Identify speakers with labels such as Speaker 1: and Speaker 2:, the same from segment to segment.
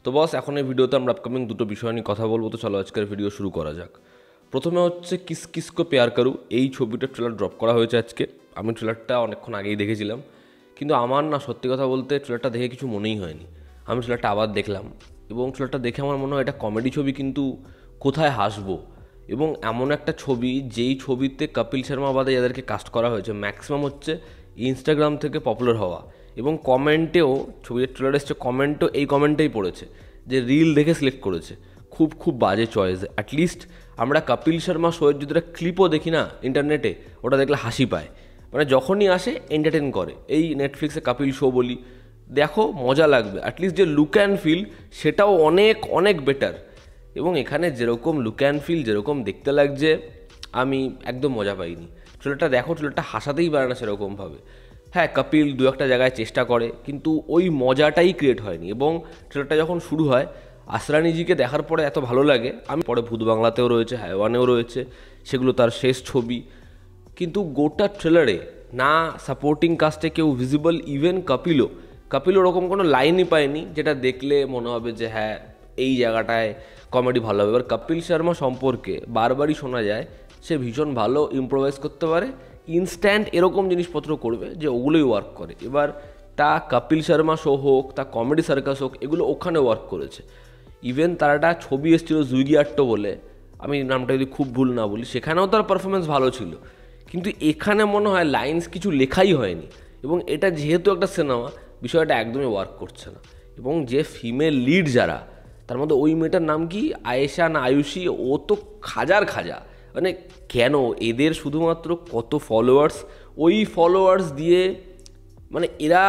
Speaker 1: তো বস, এখন এই ভিডিওতে আমরা আপকামিং দুটো বিষয় নিয়ে কথা বলবো। তো চলো আজকের ভিডিও শুরু করা যাক। প্রথমে হচ্ছে কিস কিস কো প্যার করু, এই ছবিটার ট্রেলার ড্রপ করা হয়েছে আজকে। আমি ট্রেলারটা অনেকক্ষণ আগেই দেখেছিলাম, কিন্তু আমার না সত্যি কথা বলতে ট্রেলারটা দেখে কিছু মনেই হয়নি। আমি ট্রেলারটা আবার দেখলাম এবং ট্রেলারটা দেখে আমার মনে হয় এটা কমেডি ছবি, কিন্তু কোথায় হাসবো। এবং এমন একটা ছবি যেই ছবিতে কপিল শর্মা বাদে যাদেরকে কাস্ট করা হয়েছে ম্যাক্সিমাম হচ্ছে ইনস্টাগ্রাম থেকে পপুলার হওয়া, এবং কমেন্টেও ছবির ট্রেলার এসছে, কমেন্টও এই কমেন্টেই পড়েছে যে রিল দেখে সিলেক্ট করেছে। খুব খুব বাজে চয়েস। অ্যাটলিস্ট আমরা কপিল শর্মা শোয়ের যদি একটা ক্লিপও দেখি না ইন্টারনেটে, ওটা দেখলে হাসি পায়। মানে যখনই আসে এন্টারটেন করে। এই নেটফ্লিক্সে কপিল শো বলি, দেখো মজা লাগবে। অ্যাটলিস্ট যে লুক অ্যান্ড ফিল সেটাও অনেক অনেক বেটার। এবং এখানে যেরকম লুক অ্যান্ড ফিল যেরকম দেখতে লাগছে, আমি একদম মজা পাইনি। ট্রেলারটা দেখো, ট্রেলারটা হাসাতেই পারে না সেরকমভাবে। হ্যাঁ, কপিল দু একটা জায়গায় চেষ্টা করে, কিন্তু ওই মজাটাই ক্রিয়েট হয়নি। এবং ট্রেলারটা যখন শুরু হয়, আসরানিজিকে দেখার পরে এত ভালো লাগে। আমি পরে ভূত বাংলাতেও রয়েছে, হায়ওয়ানেও রয়েছে, সেগুলো তার শেষ ছবি। কিন্তু গোটা ট্রেলারে না সাপোর্টিং কাস্টে কেউ ভিজিবল, ইভেন কপিল ওরকম কোনো লাইনই পায়নি যেটা দেখলে মনে হবে যে হ্যাঁ এই জায়গাটায় কমেডি ভালো হবে। এবার কপিল শর্মা সম্পর্কে বারবারই শোনা যায় সে ভীষণ ভালো ইম্প্রোভাইজ করতে পারে, ইনস্ট্যান্ট এরকম জিনিসপত্র করবে যে ওগুলোই ওয়ার্ক করে। এবার তা কপিল শর্মা শো হোক, তা কমেডি সার্কাস হোক, এগুলো ওখানে ওয়ার্ক করেছে। ইভেন তার একটা ছবি এসেছিলো জুইগি আট্টো বলে, আমি নামটা যদি খুব ভুল না বলি, সেখানেও তার পারফরমেন্স ভালো ছিল। কিন্তু এখানে মনে হয় লাইন্স কিছু লেখাই হয়নি। এবং এটা যেহেতু একটা সিনেমা, বিষয়টা একদমই ওয়ার্ক করছে না। এবং যে ফিমেল লিড যারা, তার মধ্যে ওই মেয়েটার নাম কি, আয়েশা না আয়ুষী, ও তো খাজা। মানে কেন এদের শুধুমাত্র কত ফলোয়ার্স, ওই ফলোয়ার্স দিয়ে মানে এরা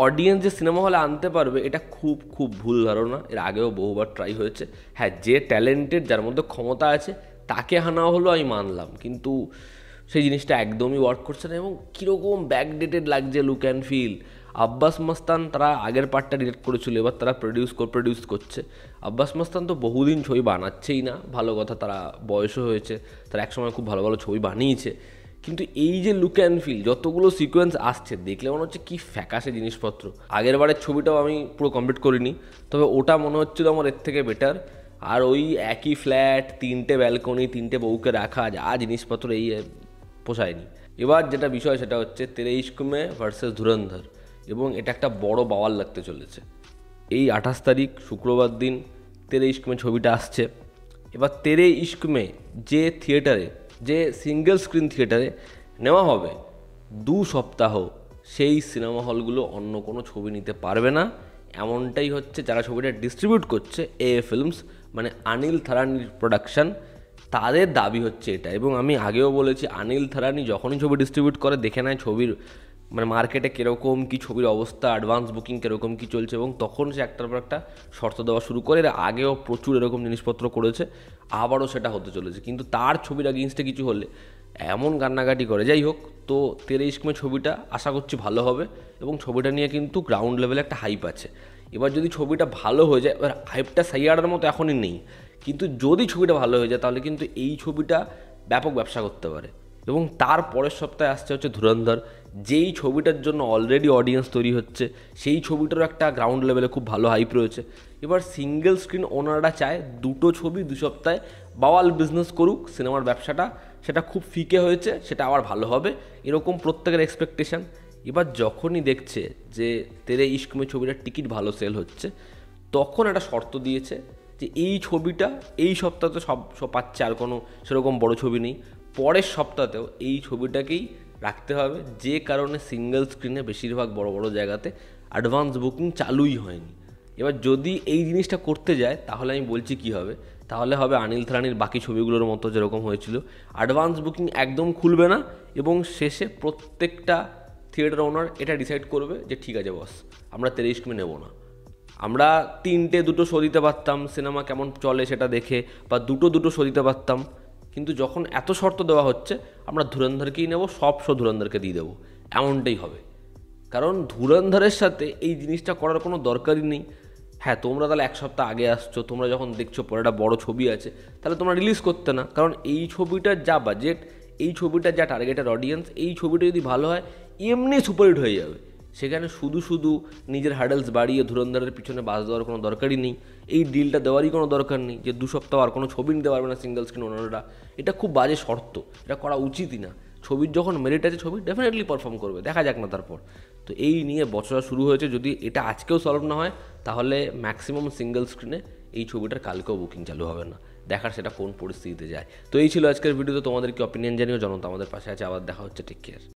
Speaker 1: অডিয়েন্স যে সিনেমা হলে আনতে পারবে, এটা খুব খুব ভুল ধারণা। এর আগেও বহুবার ট্রাই হয়েছে। হ্যাঁ, যে ট্যালেন্টেড, যার মধ্যে ক্ষমতা আছে, তাকে আনা হলো আমি মানলাম, কিন্তু সেই জিনিসটা একদমই ওয়ার্ক করছে না। এবং কীরকম ব্যাকডেটেড লাগছে লুক অ্যান্ড ফিল। আব্বাস মাস্তান তারা আগের পার্টটা ডিরেক্ট করেছিল, এবার তারা প্রডিউস করছে। আব্বাস মাস্তান তো বহুদিন ছবি বানাচ্ছেই না, ভালো কথা, তারা বয়সও হয়েছে, তারা একসময় খুব ভালো ভালো ছবি বানিয়েছে। কিন্তু এই যে লুক অ্যান্ড ফিল, যতগুলো সিকোয়েন্স আসছে দেখলে মনে হচ্ছে কি ফ্যাকাশে জিনিসপত্র। আগের বারের ছবিটাও আমি পুরো কমপ্লিট করিনি, তবে ওটা মনে হচ্ছিল আমার এর থেকে বেটার। আর ওই একই ফ্ল্যাট, 3টে ব্যালকনি, 3টে বউকে রাখা, যা জিনিসপত্র, এই পোষায়নি। এবার যেটা বিষয় সেটা হচ্ছে তেরে ইশক মে ভার্সেস ধুরন্ধর, এবং এটা একটা বড় বাওয়াল লাগতে চলেছে। এই 28 তারিখ শুক্রবার দিন তেরে ইশক মে ছবিটা আসছে। এবার তেরে ইশক মে যে থিয়েটারে, যে সিঙ্গেল স্ক্রিন থিয়েটারে নেওয়া হবে 2 সপ্তাহ, সেই সিনেমা হলগুলো অন্য কোনো ছবি নিতে পারবে না। এমনটাই হচ্ছে যারা ছবিটা ডিস্ট্রিবিউট করছে, এ ফিল্মস, মানে অনিল থারানির প্রোডাকশান, তাদের দাবি হচ্ছে এটা। এবং আমি আগেও বলেছি, অনিল থারানি যখনই ছবি ডিস্ট্রিবিউট করে দেখে নেয় ছবির মানে মার্কেটে কীরকম কী ছবির অবস্থা, অ্যাডভান্স বুকিং কীরকম কী চলছে, এবং তখন সে একটার পর একটা শর্ত দেওয়া শুরু করে। এর আগেও প্রচুর এরকম জিনিসপত্র করেছে, আবারও সেটা হতে চলেছে। কিন্তু তার ছবির এগেইনস্টে কিছু হলে এমন কান্নাকাটি করে। যাই হোক, তো তেরে ইশক মে ছবিটা আশা করছি ভালো হবে, এবং ছবিটা নিয়ে কিন্তু গ্রাউন্ড লেভেলে একটা হাইপ আছে। এবার যদি ছবিটা ভালো হয়ে যায়, এবার হাইপটা সাইয়াড়ার মতো এখনই নেই, কিন্তু যদি ছবিটা ভালো হয়ে যায় তাহলে কিন্তু এই ছবিটা ব্যাপক ব্যবসা করতে পারে। এবং তার পরের সপ্তাহে আসছে হচ্ছে ধুরন্ধর, যেই ছবিটার জন্য অলরেডি অডিয়েন্স তৈরি হচ্ছে, সেই ছবিটারও একটা গ্রাউন্ড লেভেলে খুব ভালো হাইপ রয়েছে। এবার সিঙ্গেল স্ক্রিন ওনাররা চায় 2টো ছবি 2 সপ্তাহে বাওয়াল বিজনেস করুক, সিনেমার ব্যবসাটা সেটা খুব ফিকে হয়েছে, সেটা আবার ভালো হবে, এরকম প্রত্যেকের এক্সপেকটেশন। এবার যখনই দেখছে যে তেরে ইশক মে ছবিটার টিকিট ভালো সেল হচ্ছে, তখন একটা শর্ত দিয়েছে যে এই ছবিটা এই সপ্তাহে সব পাচ্ছে, আর কোনো সেরকম বড় ছবি নেই, পরের সপ্তাহতেও এই ছবিটাকেই রাখতে হবে। যে কারণে সিঙ্গেল স্ক্রিনে বেশিরভাগ বড় বড় জায়গাতে অ্যাডভান্স বুকিং চালুই হয়নি। এবার যদি এই জিনিসটা করতে যায়, তাহলে আমি বলছি কি হবে, তাহলে হবে অনিল থারানির বাকি ছবিগুলোর মতো যেরকম হয়েছিল, অ্যাডভান্স বুকিং একদম খুলবে না, এবং শেষে প্রত্যেকটা থিয়েটার ওনার এটা ডিসাইড করবে যে ঠিক আছে বস, আমরা তেরে ইশক মে নেব না। আমরা 3টে 2টো শো দিতে পারতাম, সিনেমা কেমন চলে সেটা দেখে, বা 2টো শো দিতে পারতাম। কিন্তু যখন এত শর্ত দেওয়া হচ্ছে, আমরা ধুরন্ধরকেই নেব, সব শো ধুরন্ধরকে দিয়ে দেবো, এমনটাই হবে। কারণ ধুরন্ধরের সাথে এই জিনিসটা করার কোনো দরকারই নেই। হ্যাঁ, তোমরা তাহলে 1 সপ্তাহ আগে আসছো, তোমরা যখন দেখছো পরে একটা বড় ছবি আছে, তাহলে তোমরা রিলিজ করতে না। কারণ এই ছবিটার যা বাজেট, এই ছবিটার যা টার্গেটের অডিয়েন্স, এই ছবিটা যদি ভালো হয় এমনি সুপারহিট হয়ে যাবে। সেখানে শুধু শুধু নিজের হ্যাডেলস বাড়িয়ে ধুরন্ধরের পিছনে বাস দেওয়ার কোনো দরকারই নেই। এই ডিলটা দেওয়ারই কোনো দরকার নেই যে 2 সপ্তাহ আর কোনো ছবি নিতে পারবে না সিঙ্গেল স্ক্রিন ওনাররা। এটা খুব বাজে শর্ত, এটা করা উচিতই না। ছবির যখন মেরিট আছে ছবি ডেফিনেটলি পারফর্ম করবে, দেখা যাক না তারপর। তো এই নিয়ে বচসা শুরু হয়েছে, যদি এটা আজকেও সলভ না হয় তাহলে ম্যাক্সিমাম সিঙ্গেল স্ক্রিনে এই ছবিটার কালকেও বুকিং চালু হবে না। দেখার সেটা কোন পরিস্থিতিতে যায়। তো এই ছিল আজকের ভিডিওতে, তোমাদের কি অপিনিয়ন জানিও। জনতা আমাদের পাশে আছে, আবার দেখা হচ্ছে, টেক কেয়ার।